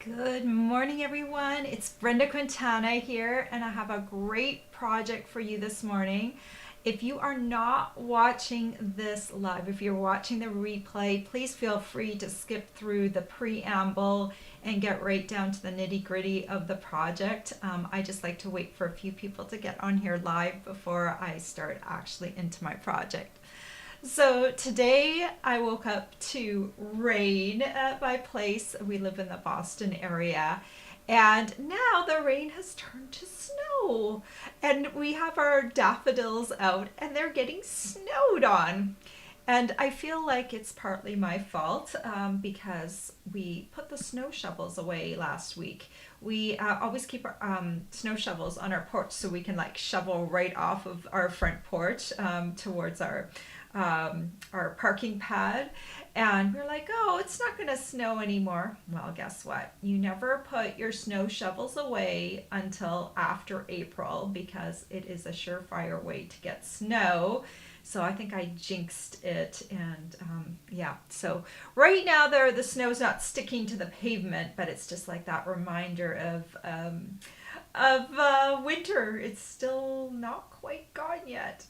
Good morning, everyone. It's Brenda Quintana here, and I have a great project for you this morning. If you are not watching this live, if you're watching the replay, please feel free to skip through the preamble and get right down to the nitty gritty of the project. I just like to wait for a few people to get on here live before I start actually into my project. So today I woke up to rain at my place. We live in the Boston area. And now the rain has turned to snow. And we have our daffodils out and they're getting snowed on. And I feel like it's partly my fault because we put the snow shovels away last week. We always keep our snow shovels on our porch so we can like shovel right off of our front porch towards our parking pad. And we're like, oh, it's not going to snow anymore. Well, guess what? You never put your snow shovels away until after April because it is a surefire way to get snow. So I think I jinxed it, and yeah. So right now, the snow's not sticking to the pavement, but it's just like that reminder of winter. It's still not quite gone yet.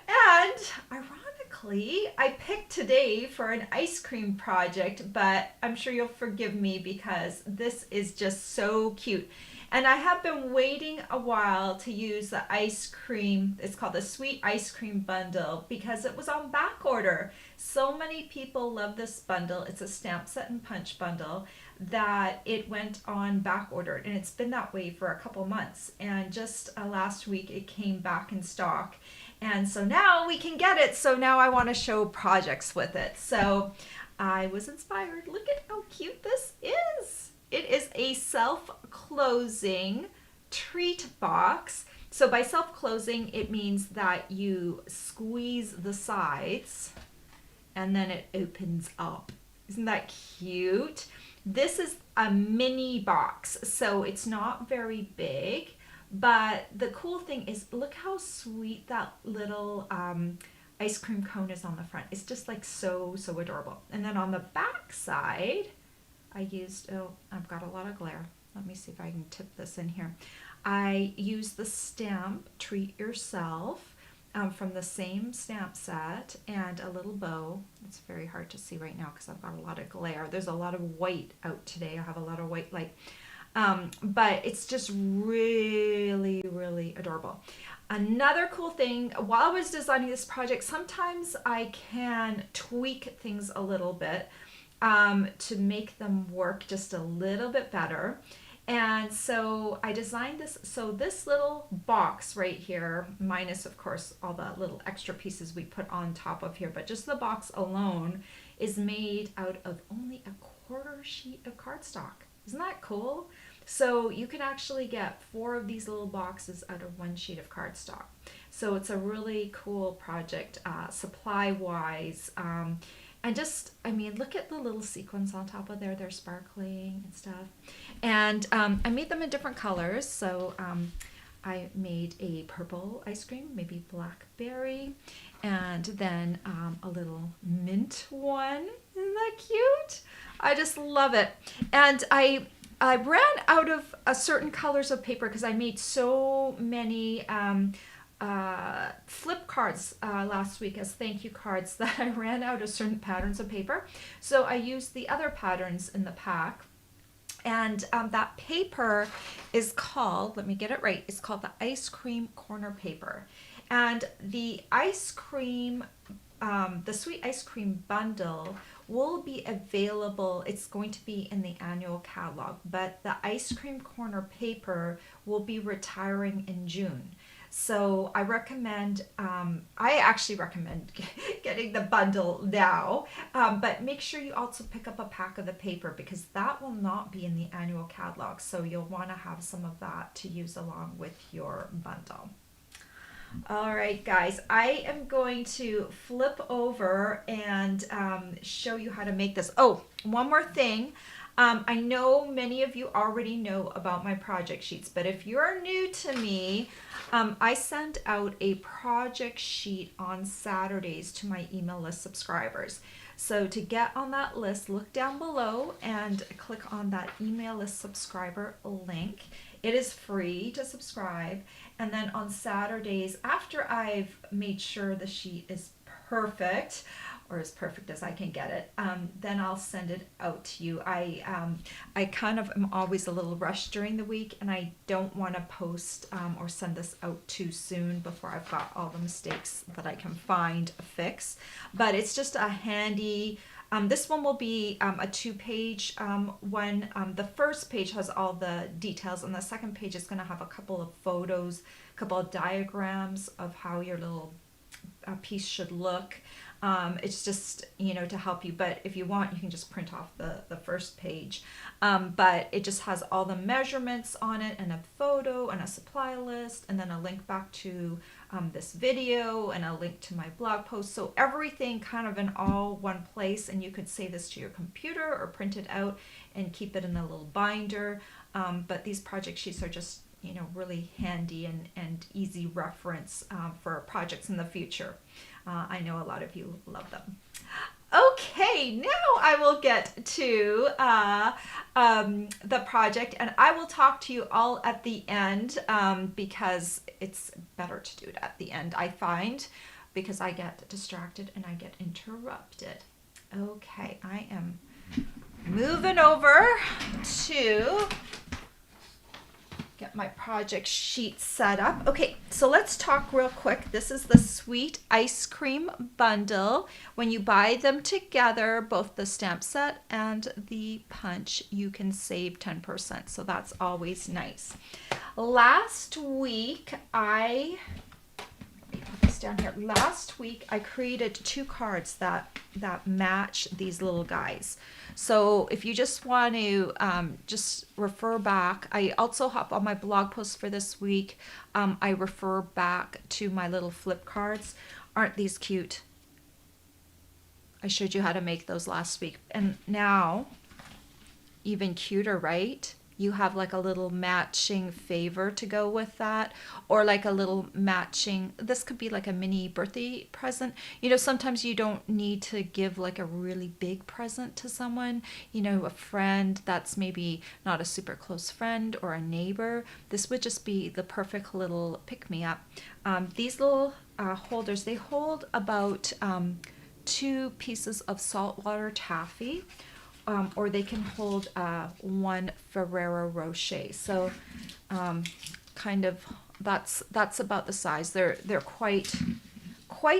And ironically, I picked today for an ice cream project, but I'm sure you'll forgive me because this is just so cute. And I have been waiting a while to use the ice cream. It's called the Sweet Ice Cream Bundle because it was on back order. So many people love this bundle. It's a stamp set and punch bundle that it went on back order, and it's been that way for a couple months. And just last week it came back in stock. And so now we can get it. So now I want to show projects with it. So I was inspired. Look at how cute this is. It is a self-closing treat box. So by self-closing, it means that you squeeze the sides and then it opens up. Isn't that cute? This is a mini box, so it's not very big. But the cool thing is, look how sweet that little ice cream cone is on the front. It's just like so adorable. And then on the back side, I used, oh, I've got a lot of glare. Let me see if I can tip this in here. I used the stamp Treat Yourself from the same stamp set and a little bow. It's very hard to see right now because I've got a lot of glare. There's a lot of white out today. I have a lot of white light. But it's just really adorable. Another cool thing, while I was designing this project, sometimes I can tweak things a little bit to make them work just a little bit better. And so I designed this, so this little box right here, minus of course all the little extra pieces we put on top of here, but just the box alone is made out of only a quarter sheet of cardstock. Isn't that cool? So you can actually get 4 of these little boxes out of 1 sheet of cardstock. So it's a really cool project supply-wise. And just, I mean, look at the little sequins on top of there. They're sparkling and stuff. And I made them in different colors. So I made a purple ice cream, maybe blackberry, and then a little mint one. Isn't that cute? I just love it. And I ran out of certain colors of paper because I made so many flip cards last week as thank you cards that I ran out of certain patterns of paper. So I used the other patterns in the pack. And that paper is called, let me get it right, it's called the Ice Cream Corner Paper. And the ice cream, the Sweet Ice Cream Bundle will be available. It's going to be in the annual catalog, but the Ice Cream Corner paper will be retiring in June. So I recommend, I actually recommend getting the bundle now, but make sure you also pick up a pack of the paper because that will not be in the annual catalog. So you'll want to have some of that to use along with your bundle. All right, guys, I am going to flip over and show you how to make this. Oh, one more thing. I know many of you already know about my project sheets, but if you're new to me, I send out a project sheet on Saturdays to my email list subscribers. So to get on that list, look down below and click on that email list subscriber link. It is free to subscribe. And then on Saturdays, after I've made sure the sheet is perfect, or as perfect as I can get it, then I'll send it out to you. I kind of am always a little rushed during the week, and I don't want to post or send this out too soon before I've got all the mistakes that I can find fixed. But it's just a handy, this one will be a 2-page one. The first page has all the details, and the second page is going to have a couple of photos, a couple of diagrams of how your little piece should look. It's just, to help you, but if you want, you can just print off the first page. But it just has all the measurements on it, and a photo and a supply list, and then a link back to this video and a link to my blog post. So everything kind of in all one place, and you could save this to your computer or print it out and keep it in a little binder. But these project sheets are just really handy and easy reference for projects in the future. I know a lot of you love them. Okay, now I will get to the project, and I will talk to you all at the end because it's better to do it at the end, I find, because I get distracted and I get interrupted. Okay, I am moving over to get my project sheet set up. Okay, so let's talk real quick. This is the Sweet Ice Cream Bundle. When you buy them together, both the stamp set and the punch, you can save 10%. So that's always nice. Last week, let me put this down here. Last week, I created 2 cards that match these little guys. So if you just want to just refer back, I also have on my blog post for this week, I refer back to my little flip cards. Aren't these cute? I showed you how to make those last week. And now, even cuter, right? You have like a little matching favor to go with that, or like a little matching, this could be like a mini birthday present. Sometimes you don't need to give like a really big present to someone, a friend that's maybe not a super close friend or a neighbor. This would just be the perfect little pick-me-up. These little holders, they hold about 2 pieces of saltwater taffy. Or they can hold 1 Ferrero Rocher. So kind of that's about the size. They're quite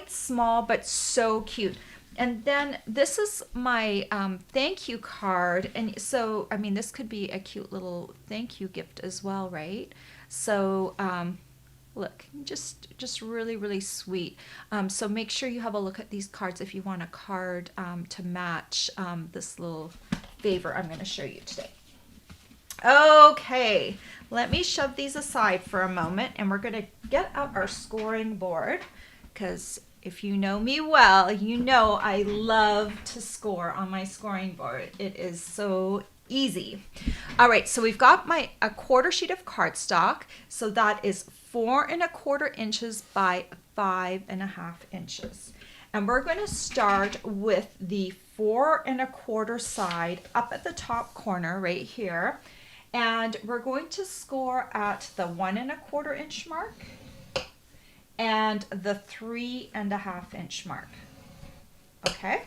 small, but so cute. And then this is my thank you card. And so, this could be a cute little thank you gift as well, right? So look, just really, really sweet. So make sure you have a look at these cards if you want a card to match this little favor I'm going to show you today. Okay, let me shove these aside for a moment, and we're going to get out our scoring board, because if you know me well, you know I love to score on my scoring board. It is so easy. All right, so we've got a quarter sheet of cardstock. So that is 4 1/4 inches by 5 1/2 inches. And we're going to start with the 4 1/4 side up at the top corner right here. And we're going to score at the 1 1/4 inch mark and the 3 1/2 inch mark. Okay?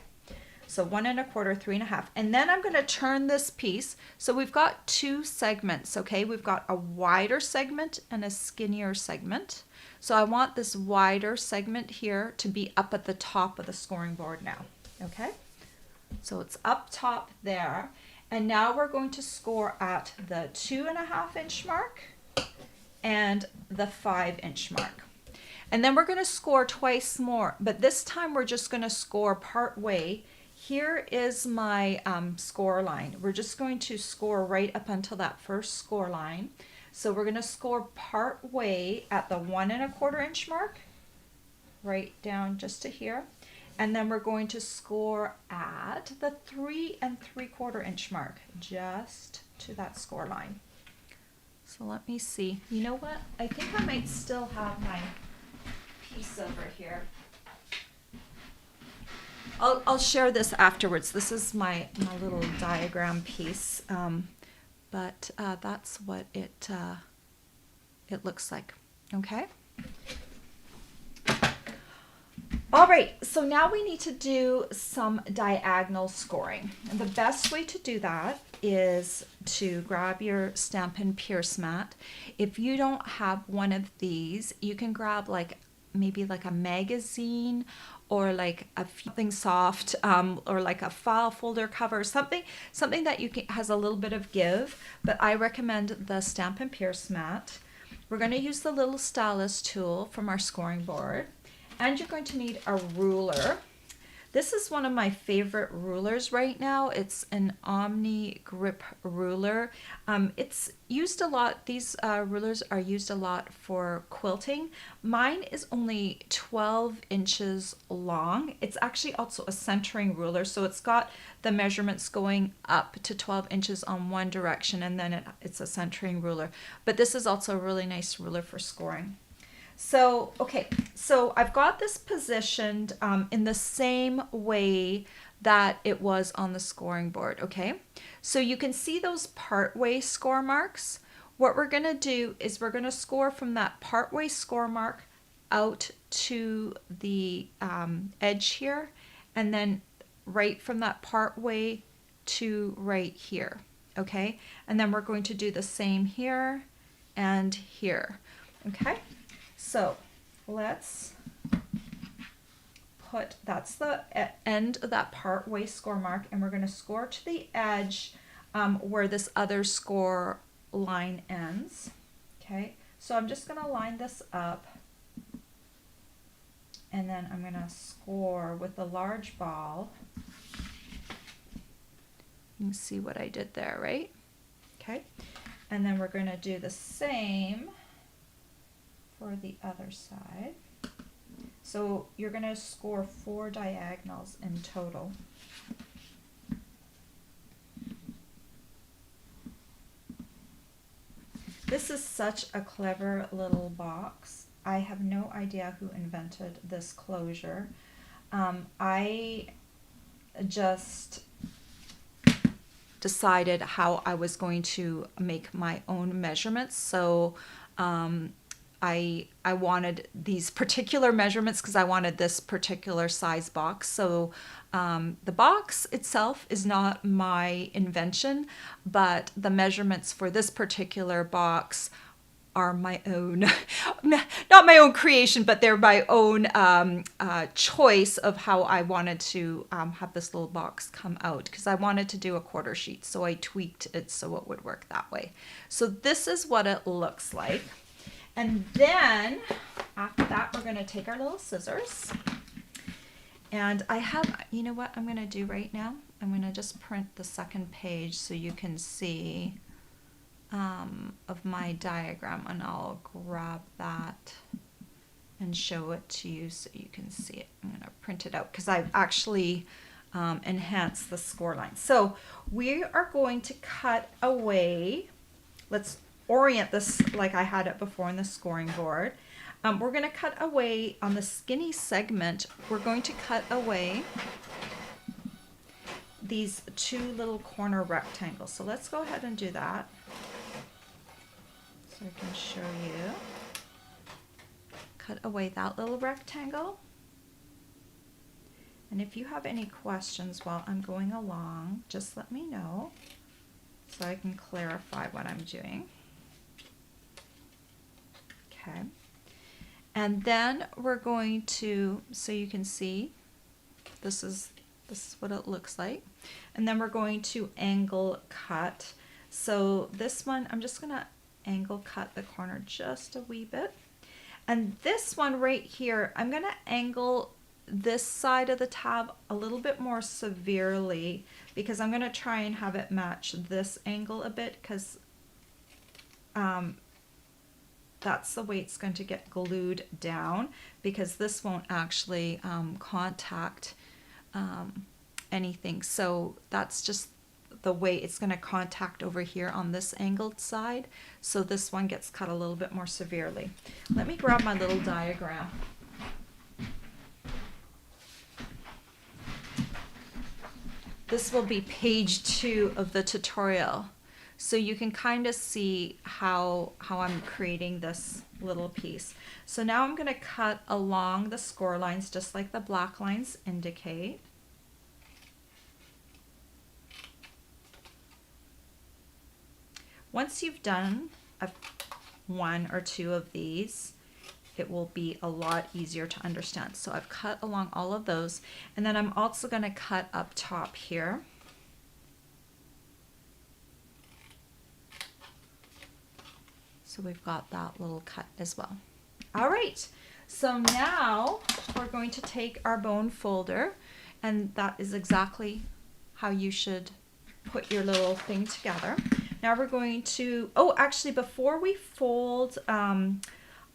So 1 1/4, 3 1/2. And then I'm going to turn this piece. So we've got 2 segments, okay? We've got a wider segment and a skinnier segment. So I want this wider segment here to be up at the top of the scoring board now, okay? So it's up top there. And now we're going to score at the 2 1/2 inch mark and the 5 inch mark. And then we're going to score twice more, but this time we're just going to score part way. Here is my score line. We're just going to score right up until that first score line. So we're going to score part way at the 1 1/4 inch mark, right down just to here. And then we're going to score at the 3 3/4 inch mark, just to that score line. So let me see. You know what? I think I might still have my piece over here. I'll share this afterwards. This is my little diagram piece, but that's what it looks like. Okay. All right, so now we need to do some diagonal scoring. And the best way to do that is to grab your Stampin' Pierce mat. If you don't have one of these, you can grab like maybe like a magazine or like something soft, or like a file folder cover, something that you can, has a little bit of give. But I recommend the Stampin' Pierce mat. We're going to use the little stylus tool from our scoring board. And you're going to need a ruler. This is one of my favorite rulers right now. It's an Omni grip ruler. It's used a lot. These rulers are used a lot for quilting. Mine is only 12 inches long. It's actually also a centering ruler, so it's got the measurements going up to 12 inches on one direction, and then it's a centering ruler. But this is also a really nice ruler for scoring. So, okay, so I've got this positioned in the same way that it was on the scoring board, okay? So you can see those partway score marks. What we're gonna do is we're gonna score from that partway score mark out to the edge here, and then right from that partway to right here, okay? And then we're going to do the same here and here, okay? So let's put, that's the end of that part way score mark, and we're going to score to the edge where this other score line ends. Okay, so I'm just going to line this up, and then I'm going to score with the large ball. You can see what I did there, right? Okay, and then we're going to do the same for the other side. So you're going to score 4 diagonals in total. This is such a clever little box. I have no idea who invented this closure. I just decided how I was going to make my own measurements. So I wanted these particular measurements because I wanted this particular size box. So the box itself is not my invention, but the measurements for this particular box are my own, not my own creation, but they're my own choice of how I wanted to have this little box come out, because I wanted to do a quarter sheet. So I tweaked it so it would work that way. So this is what it looks like. And then after that, we're going to take our little scissors. And I have, you know what I'm going to do right now? I'm going to just print the second page so you can see of my diagram, and I'll grab that and show it to you so you can see it. I'm going to print it out because I've actually enhanced the score line. So we are going to cut away. Let's orient this like I had it before in the scoring board. We're going to cut away on the skinny segment. We're going to cut away these 2 little corner rectangles. So let's go ahead and do that. So I can show you. Cut away that little rectangle. And if you have any questions while I'm going along, just let me know so I can clarify what I'm doing. Okay, and then we're going to, so you can see, this is what it looks like, and then we're going to angle cut. So this one, I'm just gonna angle cut the corner just a wee bit, and this one right here, I'm gonna angle this side of the tab a little bit more severely because I'm gonna try and have it match this angle a bit, because that's the way it's going to get glued down, because this won't actually contact anything. So that's just the way it's going to contact over here on this angled side. So this one gets cut a little bit more severely. Let me grab my little diagram. this will be page 2 of the tutorial. So you can kind of see how I'm creating this little piece. So now I'm going to cut along the score lines just like the black lines indicate. Once you've done one or two of these, it will be a lot easier to understand. So I've cut along all of those, and then I'm also going to cut up top here. So we've got that little cut as well. All right, so now we're going to take our bone folder, and that is exactly how you should put your little thing together. Now we're going to, oh, actually before we fold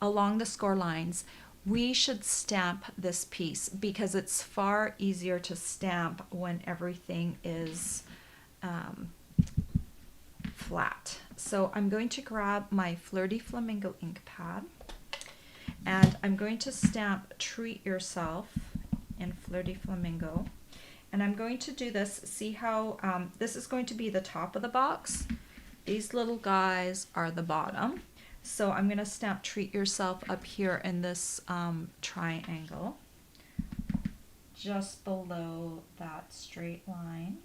along the score lines, we should stamp this piece because it's far easier to stamp when everything is flat. So I'm going to grab my Flirty Flamingo ink pad, and I'm going to stamp Treat Yourself in Flirty Flamingo. And I'm going to do this, see how this is going to be the top of the box. These little guys are the bottom. So I'm going to stamp Treat Yourself up here in this triangle, just below that straight line.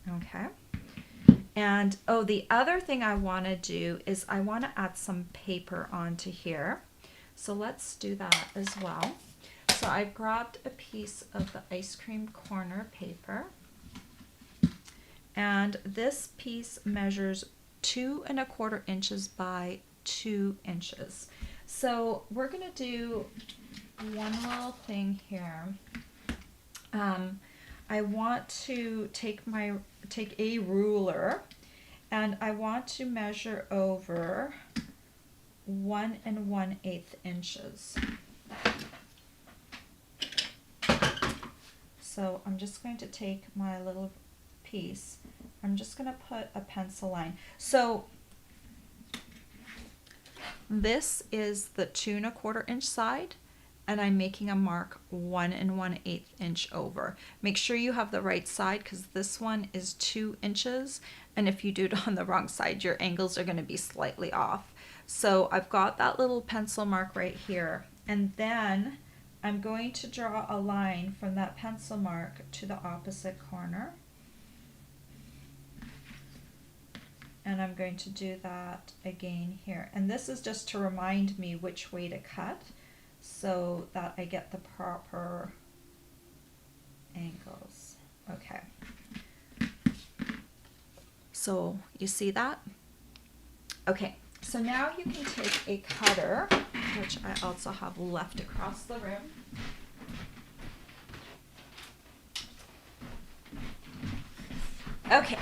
Okay. And oh, the other thing I want to do is I want to add some paper onto here. So let's do that as well. So I've grabbed a piece of the ice cream corner paper, and this piece measures 2 1/4 inches by 2 inches. So we're going to do one little thing here. I want to take a ruler, and I want to measure over 1 1/8 inches. So I'm just going to take my little piece. I'm just going to put a pencil line. So this is the 2 1/4 inch side, and I'm making a mark 1 1/8 inch over. Make sure you have the right side because this one is 2 inches, and if you do it on the wrong side, your angles are going to be slightly off. So I've got that little pencil mark right here, and then I'm going to draw a line from that pencil mark to the opposite corner. And I'm going to do that again here. And this is just to remind me which way to cut so that I get the proper angles. Okay. So you see that? Okay, so now you can take a cutter, which I also have left across the room. Okay,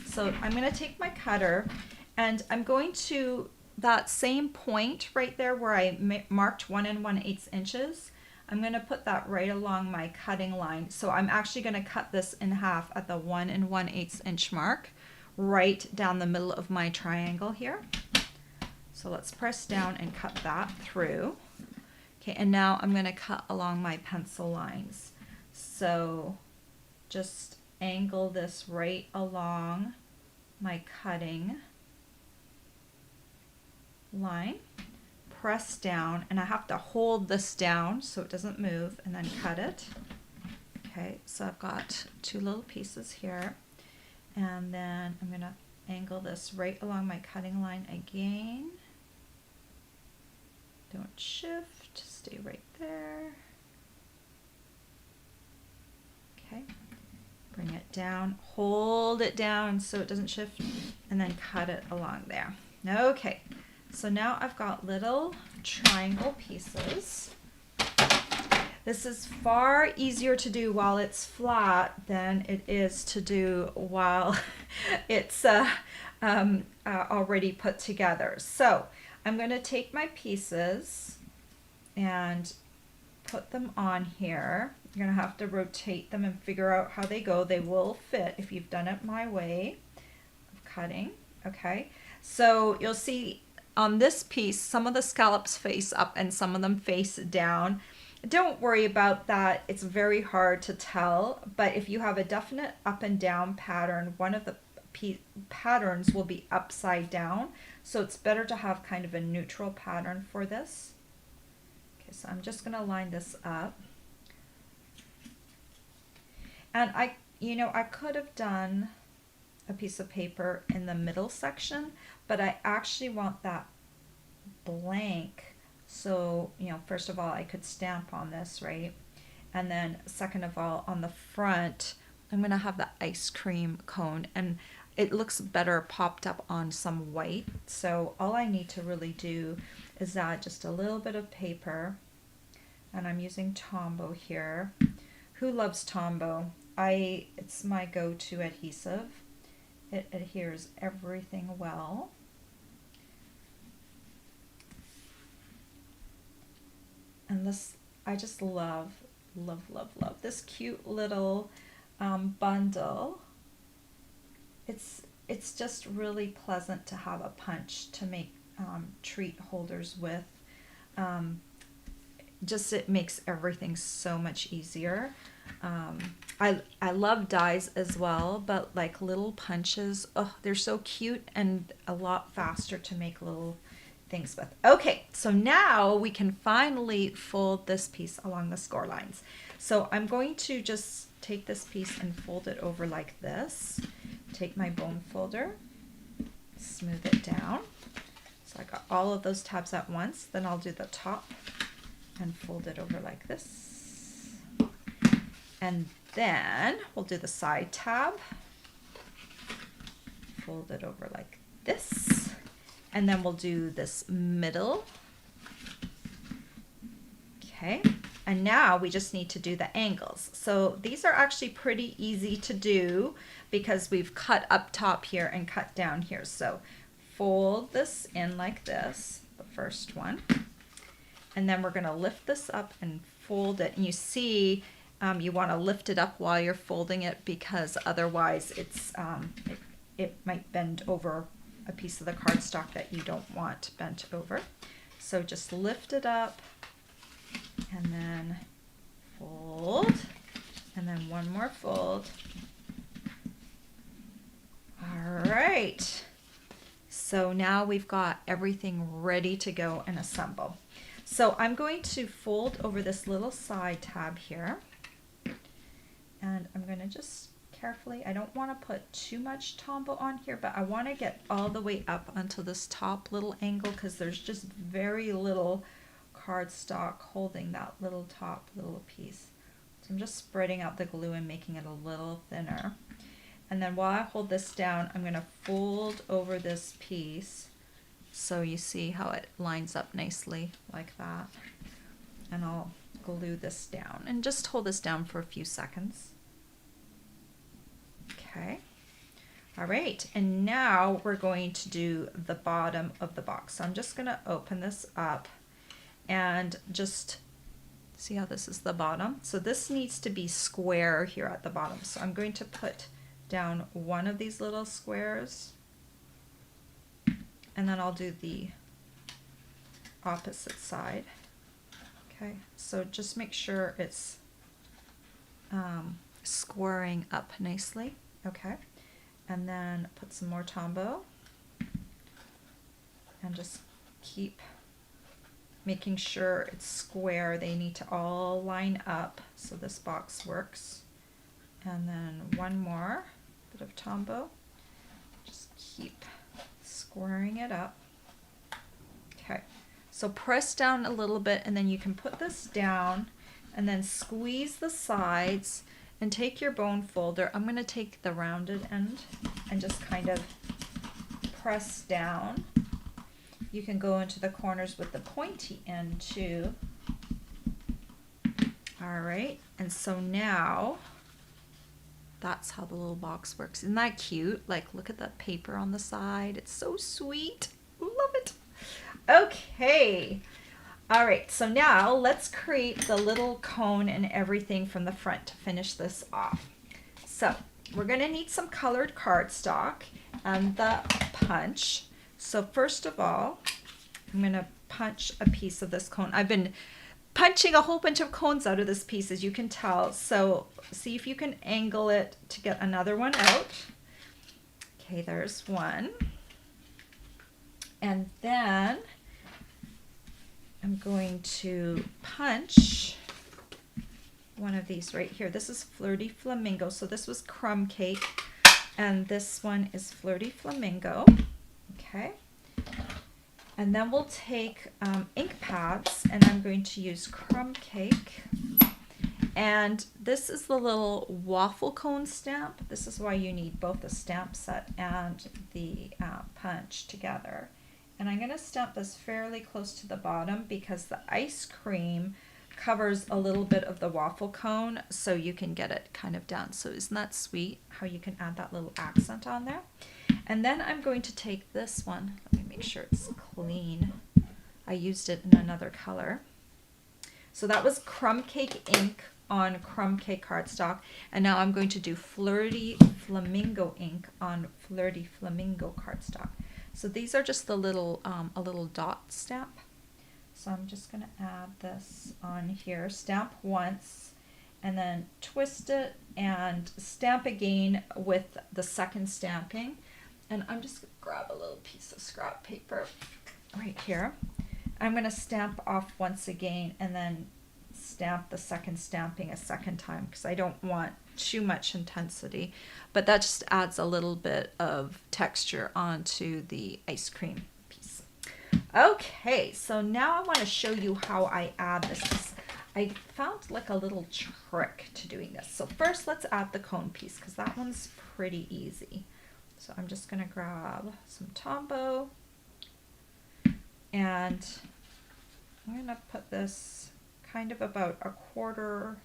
so I'm going to take my cutter, and I'm going to that same point right there where I marked 1 1/8 inches. I'm going to put that right along my cutting line. So I'm actually going to cut this in half at the 1 1/8 inch mark, right down the middle of my triangle here. So let's press down and cut that through. Okay, and now I'm going to cut along my pencil lines. So just angle this right along my cutting line, press down, and I have to hold this down so it doesn't move, and then cut it. Okay, so I've got 2 little pieces here, and then I'm going to angle this right along my cutting line again. Don't shift, stay right there. Okay, bring it down, hold it down so it doesn't shift, and then cut it along there. Okay, so now I've got little triangle pieces. This is far easier to do while it's flat than it is to do while it's already put together. So I'm going to take my pieces and put them on here. You're going to have to rotate them and figure out how they go. They will fit if you've done it my way of cutting. Okay, so you'll see on this piece, some of the scallops face up and some of them face down. don't worry about that. It's very hard to tell, but if you have a definite up and down pattern, one of the patterns will be upside down. So it's better to have kind of a neutral pattern for this. Okay, so I'm just gonna line this up. And I could have done a piece of paper in the middle section, but I actually want that blank. So, first of all, I could stamp on this, right? And then second of all, on the front, I'm gonna have the ice cream cone, and it looks better popped up on some white. So all I need to really do is add just a little bit of paper, and I'm using Tombow here. Who loves Tombow? It's my go-to adhesive. It adheres everything well. And this, I just love this cute little bundle. It's just really pleasant to have a punch to make treat holders with. Just it makes everything so much easier. I love dies as well, but like little punches, oh, they're so cute and a lot faster to make little things with. Okay, so now we can finally fold this piece along the score lines. So I'm going to just take this piece and fold it over like this. Take my bone folder, smooth it down. So I got all of those tabs at once. Then I'll do the top and fold it over like this. And then we'll do the side tab. Fold it over like this. And then we'll do this middle. Okay, and now we just need to do the angles. So these are actually pretty easy to do because we've cut up top here and cut down here. So fold this in like this, the first one. And then we're gonna lift this up and fold it. And you see, you wanna lift it up while you're folding it because otherwise it might bend over a piece of the cardstock that you don't want bent over. So just lift it up and then fold, and then one more fold. All right, so now we've got everything ready to go and assemble. So I'm going to fold over this little side tab here, and I'm going to just carefully, I don't want to put too much Tombow on here, but I want to get all the way up onto this top little angle because there's just very little cardstock holding that little top little piece. So I'm just spreading out the glue and making it a little thinner. And then while I hold this down, I'm going to fold over this piece so you see how it lines up nicely like that. And I'll glue this down and just hold this down for a few seconds. Okay, all right, and now we're going to do the bottom of the box. So I'm just gonna open this up and just see how this is the bottom. So this needs to be square here at the bottom. So I'm going to put down one of these little squares, and then I'll do the opposite side. Okay, so just make sure it's squaring up nicely. Okay, and then put some more Tombow and just keep making sure it's square. They need to all line up so this box works. And then one more bit of Tombow. Just keep squaring it up. Okay, so press down a little bit and then you can put this down and then squeeze the sides and take your bone folder. I'm going to take the rounded end and just kind of press down. You can go into the corners with the pointy end too. All right, and so now that's how the little box works. Isn't that cute? Like, look at that paper on the side. It's so sweet. Love it. Okay. All right, so now let's create the little cone and everything from the front to finish this off. So we're gonna need some colored cardstock and the punch. So first of all, I'm gonna punch a piece of this cone. I've been punching a whole bunch of cones out of this piece, as you can tell. So see if you can angle it to get another one out. Okay, there's one. And then I'm going to punch one of these right here. This is Flirty Flamingo. So this was Crumb Cake, and this one is Flirty Flamingo. Okay. And then we'll take ink pads, and I'm going to use Crumb Cake. And this is the little waffle cone stamp. This is why you need both the stamp set and the punch together. And I'm going to stamp this fairly close to the bottom because the ice cream covers a little bit of the waffle cone, so you can get it kind of down. So isn't that sweet how you can add that little accent on there? And then I'm going to take this one. Let me make sure it's clean. I used it in another color. So that was Crumb Cake ink on Crumb Cake cardstock, and now I'm going to do Flirty Flamingo ink on Flirty Flamingo cardstock. So these are just the little a little dot stamp. So I'm just going to add this on here, stamp once, and then twist it and stamp again with the second stamping. And I'm just going to grab a little piece of scrap paper right here. I'm going to stamp off once again and then stamp the second stamping a second time because I don't want too much intensity, but that just adds a little bit of texture onto the ice cream piece. Okay, so now I want to show you how I add this. I found like a little trick to doing this. So first let's add the cone piece because that one's pretty easy. So I'm just going to grab some Tombow and I'm going to put this kind of about a 1/4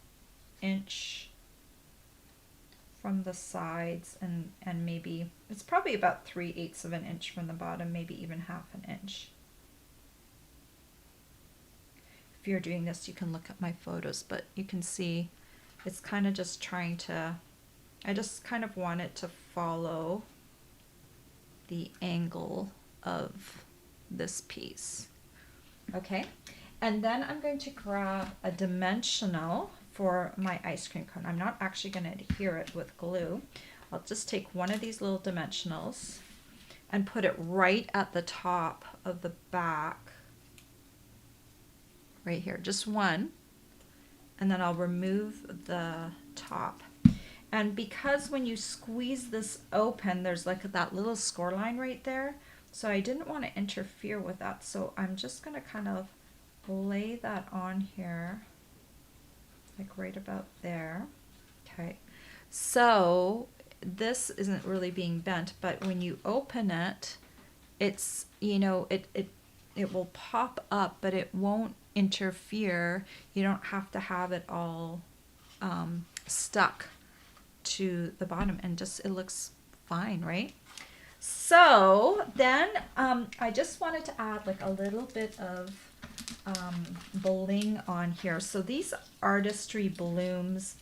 inch from the sides and maybe, it's probably about 3/8 of an inch from the bottom, maybe even 1/2 an inch. If you're doing this, you can look at my photos, but you can see it's kind of just trying to, I just kind of want it to follow the angle of this piece. Okay, and then I'm going to grab a dimensional for my ice cream cone. I'm not actually going to adhere it with glue. I'll just take one of these little dimensionals and put it right at the top of the back, right here, just one, and then I'll remove the top. And because when you squeeze this open, there's like that little score line right there, so I didn't want to interfere with that, so I'm just going to kind of lay that on here, like right about there. Okay, so this isn't really being bent, but when you open it, it's, you know, it will pop up, but it won't interfere. You don't have to have it all stuck to the bottom, and just, it looks fine, right? So then I just wanted to add like a little bit of bling on here. So these Artistry Blooms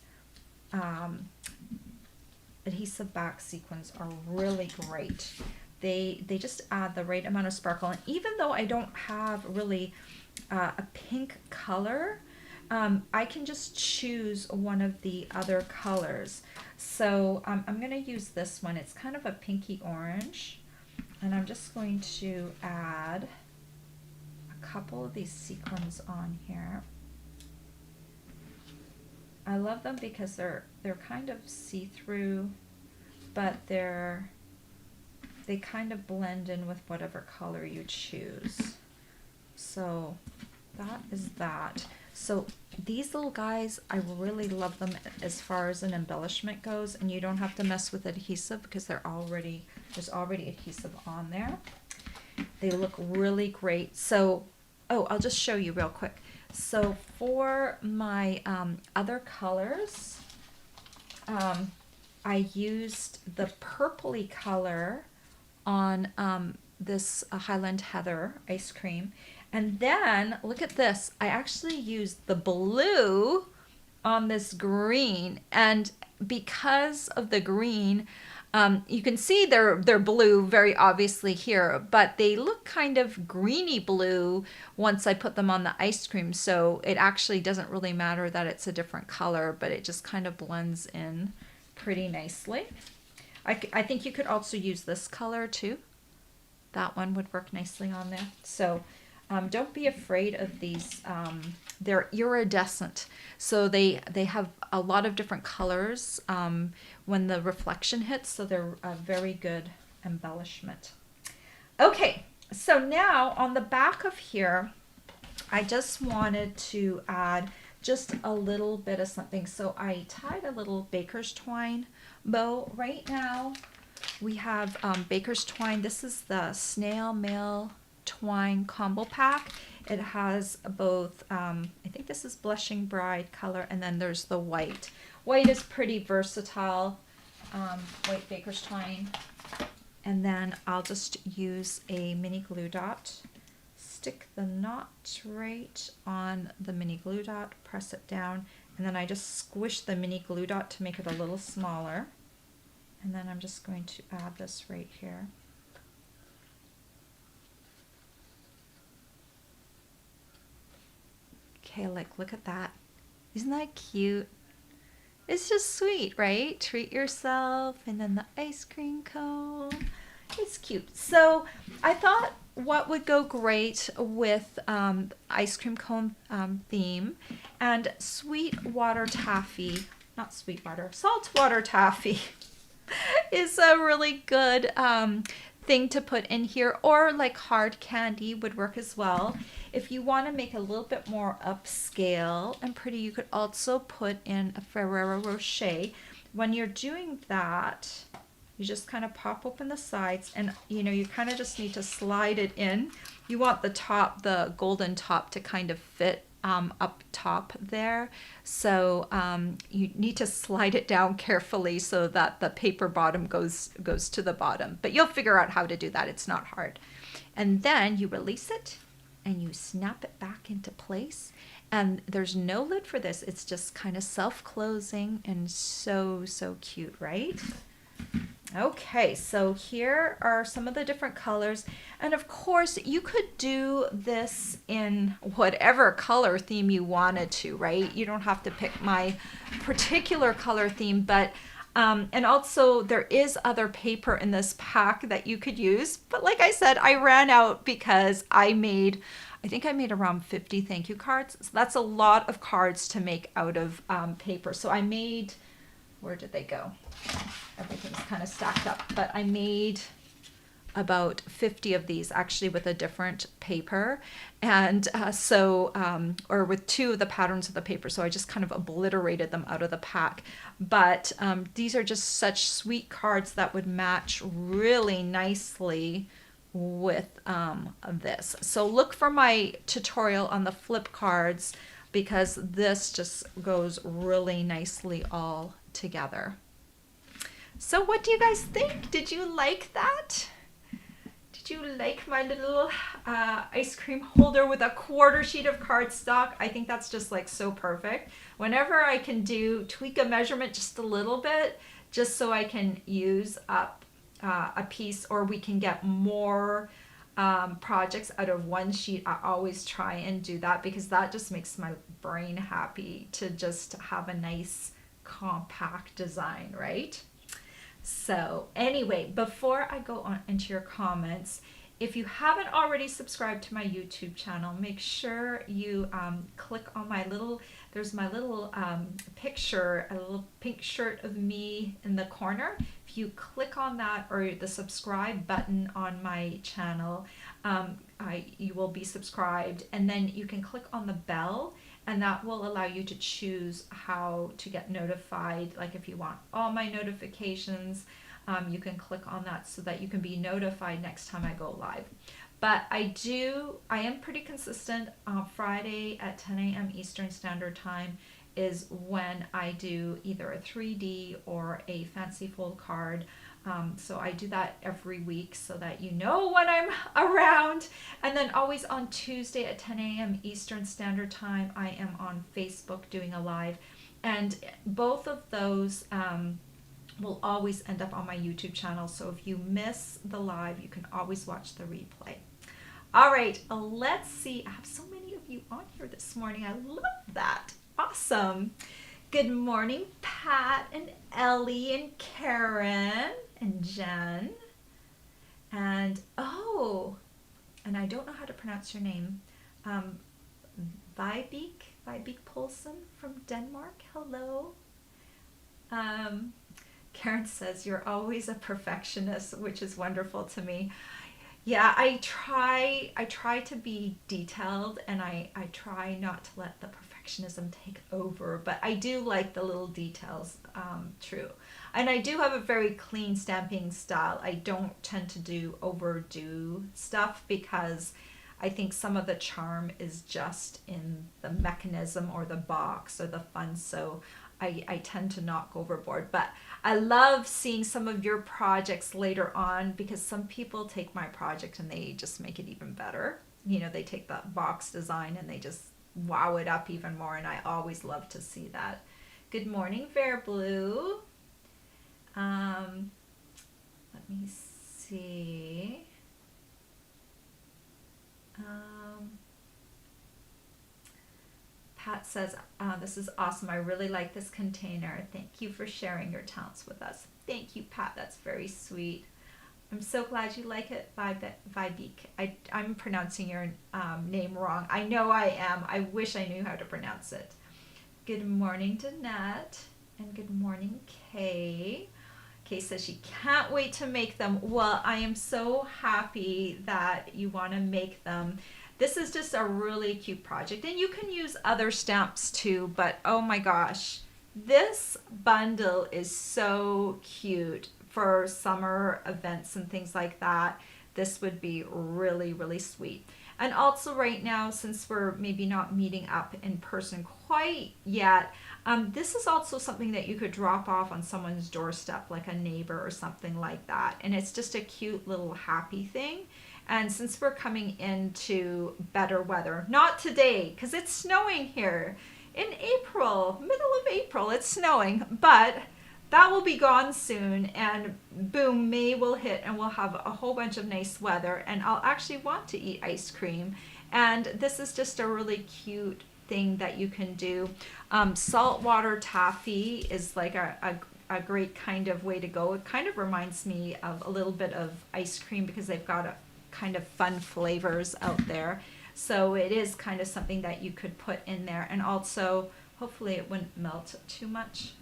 adhesive back sequins are really great. They just add the right amount of sparkle, and even though I don't have really a pink color, I can just choose one of the other colors. So I'm going to use this one. It's kind of a pinky orange, and I'm just going to add a couple of these sequins on here. I love them because they're kind of see-through, but they kind of blend in with whatever color you choose. So that is that. So these little guys, I really love them as far as an embellishment goes, and you don't have to mess with adhesive because there's already adhesive on there. They look really great. So, oh, I'll just show you real quick. So for my other colors, I used the purpley color on this Highland Heather ice cream. And then, look at this, I actually used the blue on this green. And because of the green, You can see they're blue very obviously here, but they look kind of greeny blue once I put them on the ice cream. So it actually doesn't really matter that it's a different color, but it just kind of blends in pretty nicely. I think you could also use this color too. That one would work nicely on there. So don't be afraid of these. They're iridescent, so they have a lot of different colors when the reflection hits, so they're a very good embellishment. Okay, so now on the back of here, I just wanted to add just a little bit of something. So I tied a little baker's twine bow. Right now we have baker's twine. This is the snail mail twine combo pack. It has both, I think this is blushing bride color, and then there's the white. White is pretty versatile, white baker's twine. And then I'll just use a mini glue dot, stick the knot right on the mini glue dot, press it down, and then I just squish the mini glue dot to make it a little smaller. And then I'm just going to add this right here. Okay, like, look at that. Isn't that cute? It's just sweet, right? Treat yourself, and then the ice cream cone. It's cute. So I thought what would go great with ice cream cone theme and sweet water taffy, not sweet water, salt water taffy is a really good thing to put in here, or like hard candy would work as well. If you want to make a little bit more upscale and pretty, you could also put in a Ferrero Rocher. When you're doing that, you just kind of pop open the sides, and you kind of just need to slide it in. You want the top, the golden top, to kind of fit up top there. So you need to slide it down carefully so that the paper bottom goes to the bottom. But you'll figure out how to do that. It's not hard. And then you release it and you snap it back into place. And there's no lid for this. It's just kind of self-closing and so cute, right? Okay, so here are some of the different colors. And of course, you could do this in whatever color theme you wanted to, right? You don't have to pick my particular color theme, but and also there is other paper in this pack that you could use. But like I said, I ran out because I think I made around 50 thank you cards. So that's a lot of cards to make out of paper. So I made, where did they go? Everything's kind of stacked up, but I made about 50 of these actually with a different paper, and or with two of the patterns of the paper, so I just kind of obliterated them out of the pack. But these are just such sweet cards that would match really nicely with this. So look for my tutorial on the flip cards, because this just goes really nicely all together. So what do you guys think? Did you like that? Did you like my little ice cream holder with a quarter sheet of cardstock? I think that's just like so perfect. Whenever I can tweak a measurement just a little bit, just so I can use up a piece, or we can get more projects out of one sheet, I always try and do that, because that just makes my brain happy to just have a nice compact design, right? So anyway, before I go on into your comments, if you haven't already subscribed to my YouTube channel, make sure you click on there's my little picture, a little pink shirt of me in the corner. If you click on that, or the subscribe button on my channel, you will be subscribed, and then you can click on the bell, and that will allow you to choose how to get notified. Like if you want all my notifications, you can click on that so that you can be notified next time I go live. But I am pretty consistent. Friday at 10 a.m. Eastern Standard Time is when I do either a 3D or a fancy fold card. So I do that every week so that you know when I'm around. And then always on Tuesday at 10 a.m. Eastern Standard Time, I am on Facebook doing a live. And both of those will always end up on my YouTube channel. So if you miss the live, you can always watch the replay. All right, let's see. I have so many of you on here this morning. I love that. Awesome. Good morning, Pat and Ellie and Karen and Jen. And oh, and I don't know how to pronounce your name. Vibeke Poulsen from Denmark. Hello. Karen says, you're always a perfectionist, which is wonderful to me. Yeah, I try to be detailed, and I try not to let the perfectionism take over, but I do like the little details, true. And I do have a very clean stamping style. I don't tend to overdo stuff because I think some of the charm is just in the mechanism or the box or the fun. So I tend to not go overboard. But I love seeing some of your projects later on, because some people take my project and they just make it even better. You know, they take that box design and they just wow it up even more. And I always love to see that. Good morning, Fair Blue. Let me see. Pat says, this is awesome. I really like this container. Thank you for sharing your talents with us. Thank you, Pat. That's very sweet. I'm so glad you like it, Vibeke. I'm pronouncing your name wrong. I know I am. I wish I knew how to pronounce it. Good morning, Danette. And good morning, Kay. Kay says she can't wait to make them. Well, I am so happy that you want to make them. This is just a really cute project, and you can use other stamps too, but oh my gosh, this bundle is so cute for summer events and things like that. This would be really, really sweet. And also right now, since we're maybe not meeting up in person quite yet, this is also something that you could drop off on someone's doorstep, like a neighbor or something like that. And it's just a cute little happy thing. And since we're coming into better weather, not today, because it's snowing here in April, middle of April, it's snowing, but that will be gone soon, and boom, May will hit and we'll have a whole bunch of nice weather, and I'll actually want to eat ice cream. And this is just a really cute thing that you can do. Saltwater taffy is like a great kind of way to go. It kind of reminds me of a little bit of ice cream because they've got a kind of fun flavors out there. So it is kind of something that you could put in there, and also hopefully it wouldn't melt too much.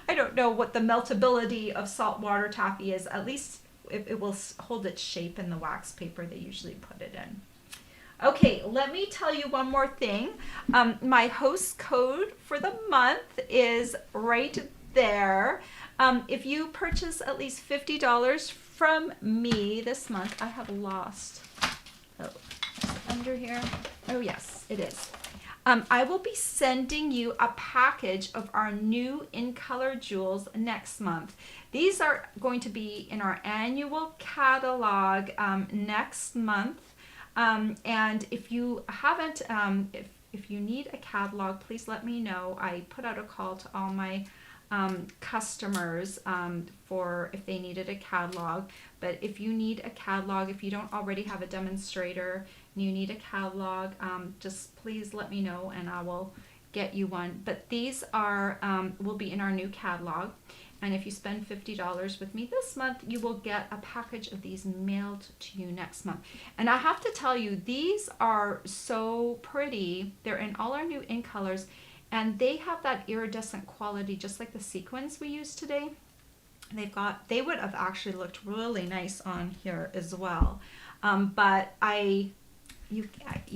I don't know what the meltability of saltwater taffy is. At least it will hold its shape in the wax paper they usually put it in. Okay, let me tell you one more thing. My host code for the month is right there. If you purchase at least $50 from me this month, I have lost, under here. Oh yes, it is. I will be sending you a package of our new in color jewels next month. These are going to be in our annual catalog next month. And if you haven't, if you need a catalog, please let me know. I put out a call to all my customers for if they needed a catalog. But if you need a catalog, if you don't already have a demonstrator and you need a catalog, just please let me know and I will get you one. But these are will be in our new catalog. And if you spend $50 with me this month, you will get a package of these mailed to you next month. And I have to tell you, these are so pretty. They're in all our new ink colors, and they have that iridescent quality, just like the sequins we use today. They would have actually looked really nice on here as well. But you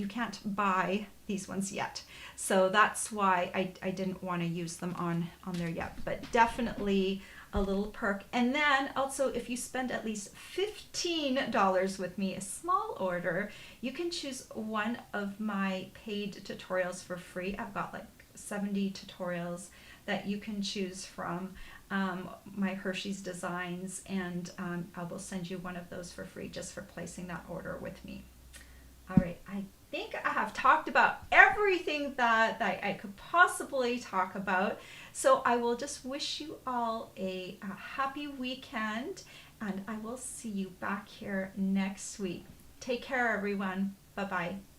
can't buy these ones yet. So that's why I didn't want to use them on there yet, but definitely a little perk. And then also, if you spend at least $15 with me, a small order, you can choose one of my paid tutorials for free. I've got like 70 tutorials that you can choose from, my Hershey's designs, and I will send you one of those for free just for placing that order with me. All right, I think I have talked about everything that I could possibly talk about. So I will just wish you all a happy weekend, and I will see you back here next week. Take care, everyone. Bye bye.